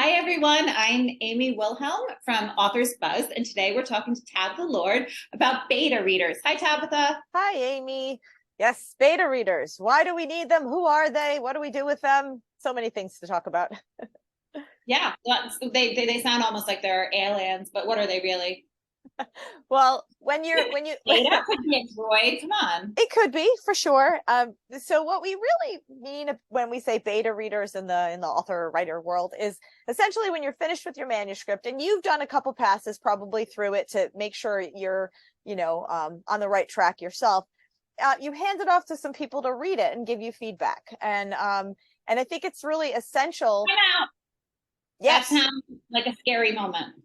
Hi, everyone. I'm Amy Wilhelm from Authors Buzz, and today we're talking to Tabitha Lord about beta readers. Hi, Tabitha. Hi, Amy. Yes, beta readers. Why do we need them? Who are they? What do we do with them? So many things to talk about. Yeah, they sound almost like they're aliens, but what are they really? Well, when you Beta could be a droid. Come on. it could be for sure. So what we really mean when we say beta readers in the author writer world is essentially when you're finished with your manuscript and you've done a couple passes probably through it to make sure you're, on the right track yourself. You hand it off to some people to read it and give you feedback. And I think it's really essential. Come out. That Yes. sounds like a scary moment.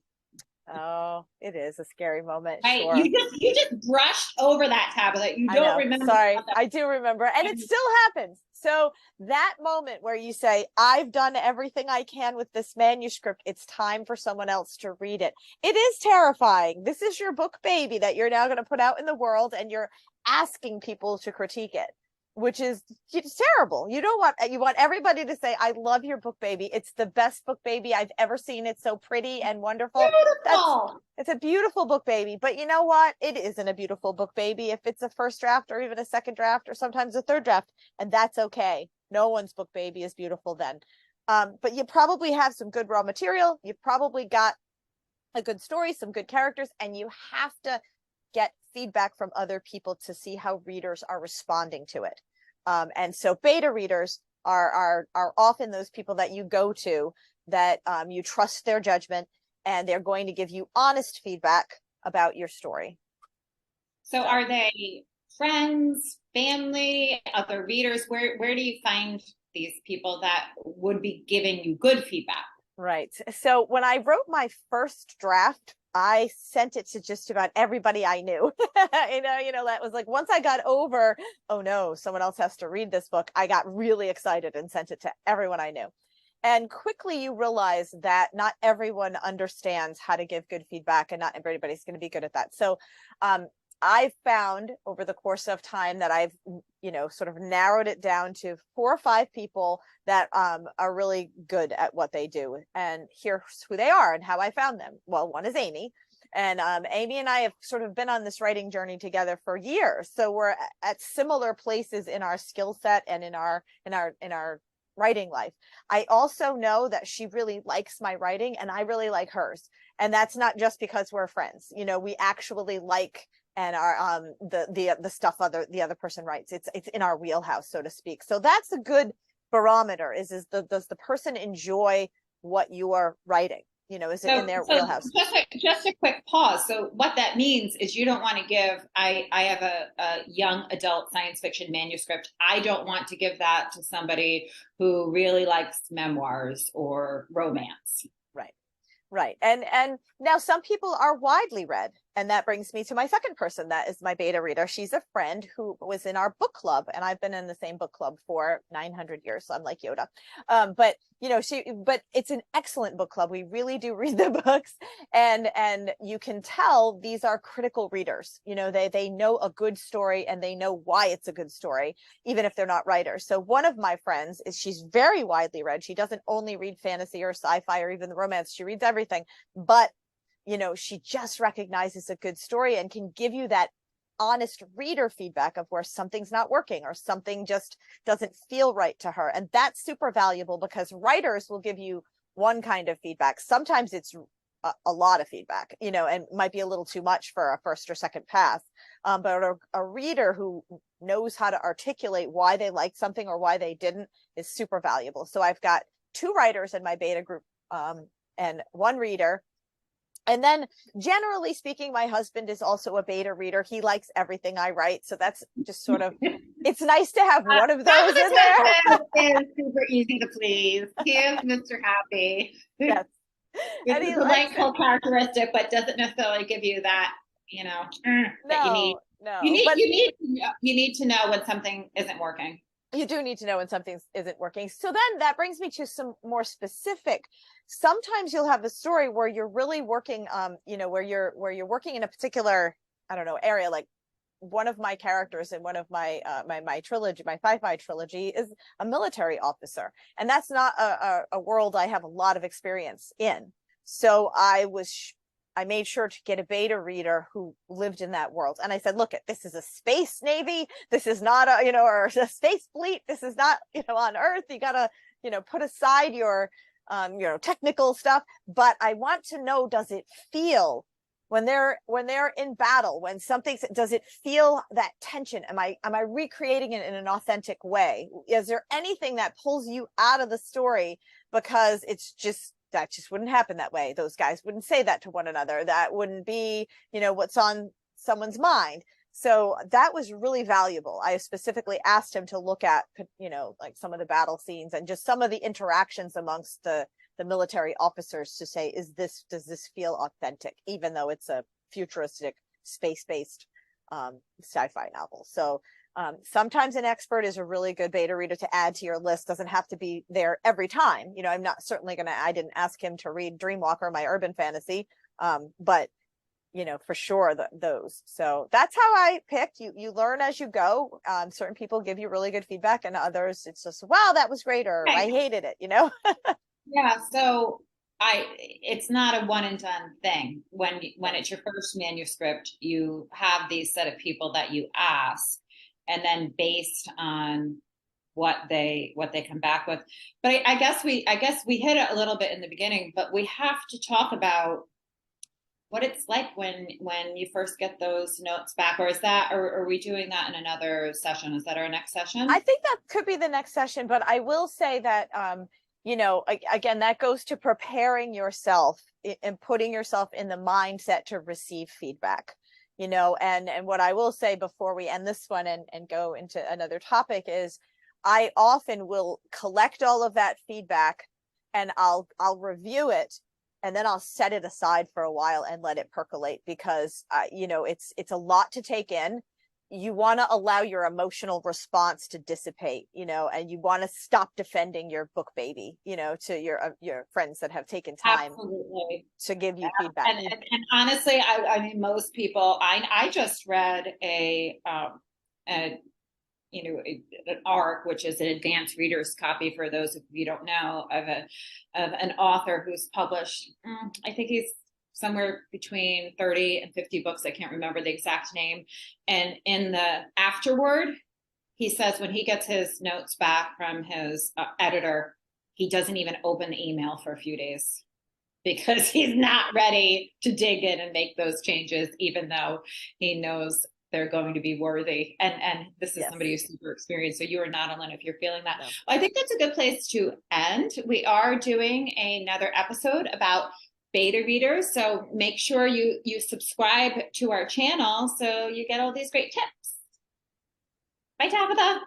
Oh, it is a scary moment, Right? sure. You just brushed over that, Tabitha. You I don't know. remember Sorry. that. I do remember. And it still happens. So that moment where you say, I've done everything I can with this manuscript, it's time for someone else to read it. It is terrifying. This is your book baby that you're now going to put out in the world and you're asking people to critique it, which is it's terrible. You want everybody to say, I love your book baby. It's the best book baby I've ever seen. It's so pretty and wonderful. Beautiful. It's a beautiful book baby, but you know what? It isn't a beautiful book baby if it's a first draft or even a second draft or sometimes a third draft, and that's okay. No one's book baby is beautiful then. But you probably have some good raw material. You've probably got a good story, some good characters, and you have to get feedback from other people to see how readers are responding to it. And so beta readers are often those people that you go to that you trust their judgment and they're going to give you honest feedback about your story. So are they friends, family, other readers? Where do you find these people that would be giving you good feedback? Right. So when I wrote my first draft, I sent it to just about everybody I knew. That was like once I got over, oh no, someone else has to read this book. I got really excited and sent it to everyone I knew. And quickly you realize that not everyone understands how to give good feedback and not everybody's going to be good at that. So I've found over the course of time that I've, sort of narrowed it down to 4 or 5 people that are really good at what they do. And here's who they are and how I found them. Well, one is Amy. And Amy and I have sort of been on this writing journey together for years. So we're at similar places in our skill set and in our writing life. I also know that she really likes my writing and I really like hers. And that's not just because we're friends. We actually like and our the stuff the other person writes. It's in our wheelhouse, so to speak. So that's a good barometer. Does the person enjoy what you are writing? Is it in their wheelhouse? Just a quick pause. So what that means is you don't want to give, I have a young adult science fiction manuscript. I don't want to give that to somebody who really likes memoirs or romance. Right. And now some people are widely read. And that brings me to my second person that is my beta reader. She's a friend who was in our book club, and I've been in the same book club for 900 years. So I'm like Yoda. But it's an excellent book club. We really do read the books, and you can tell these are critical readers. They know a good story and they know why it's a good story, even if they're not writers. So one of my friends she's very widely read. She doesn't only read fantasy or sci-fi or even the romance. She reads everything, but she just recognizes a good story and can give you that honest reader feedback of where something's not working or something just doesn't feel right to her. And that's super valuable because writers will give you one kind of feedback. Sometimes it's a lot of feedback, and might be a little too much for a first or second pass. But a reader who knows how to articulate why they liked something or why they didn't is super valuable. So I've got 2 writers in my beta group and 1 reader. And then generally speaking, my husband is also a beta reader. He likes everything I write. So that's just sort of, it's nice to have one of those in there. It's super easy to please. He is Mr. Happy. Yes. It's a delightful characteristic, but doesn't necessarily give you that, that you need. No. You need to know when something isn't working. You do need to know when something isn't working. So then that brings me to some more specific. Sometimes you'll have a story where you're really working, where you're working in a particular, I don't know, area like one of my characters in one of my my trilogy, my sci-fi trilogy, is a military officer, and that's not a world I have a lot of experience in. So I made sure to get a beta reader who lived in that world. And I said, look, this is a space navy. This is not or a space fleet. This is not, on Earth. You got to, put aside your, technical stuff. But I want to know, does it feel when they're in battle, when does it feel that tension? Am I recreating it in an authentic way? Is there anything that pulls you out of the story because that just wouldn't happen that way? Those guys wouldn't say that to one another. That wouldn't be, what's on someone's mind. So that was really valuable. I specifically asked him to look at, like some of the battle scenes and just some of the interactions amongst the military officers to say, does this feel authentic, even though it's a futuristic space-based sci-fi novel. So sometimes an expert is a really good beta reader to add to your list. Doesn't have to be there every time. I'm not certainly I didn't ask him to read Dreamwalker, my urban fantasy, but for sure those. So that's how I picked. You learn as you go. Certain people give you really good feedback, and others it's just, wow, that was great, or I hated it. Yeah. So it's not a one and done thing. When it's your first manuscript, you have these set of people that you ask, and then based on what they come back with. But I guess we hit it a little bit in the beginning, but we have to talk about what it's like when you first get those notes back, or are we doing that in another session? Is that our next session? I think that could be the next session, but I will say that, again, that goes to preparing yourself and putting yourself in the mindset to receive feedback. And what I will say before we end this one and go into another topic is I often will collect all of that feedback and I'll review it, and then I'll set it aside for a while and let it percolate, because it's a lot to take in. You want to allow your emotional response to dissipate, and you want to stop defending your book baby, to your friends that have taken time Absolutely. to give you feedback. And honestly, I mean, most people, I just read an ARC, which is an advanced reader's copy, for those of you don't know, of an author who's published, I think he's somewhere between 30 and 50 books. I can't remember the exact name. And in the afterword, he says when he gets his notes back from his editor, he doesn't even open the email for a few days because he's not ready to dig in and make those changes, even though he knows they're going to be worthy. And this is somebody who's super experienced. So you are not alone if you're feeling that. No. I think that's a good place to end. We are doing another episode about beta readers. So make sure you subscribe to our channel so you get all these great tips. Bye, Tabitha.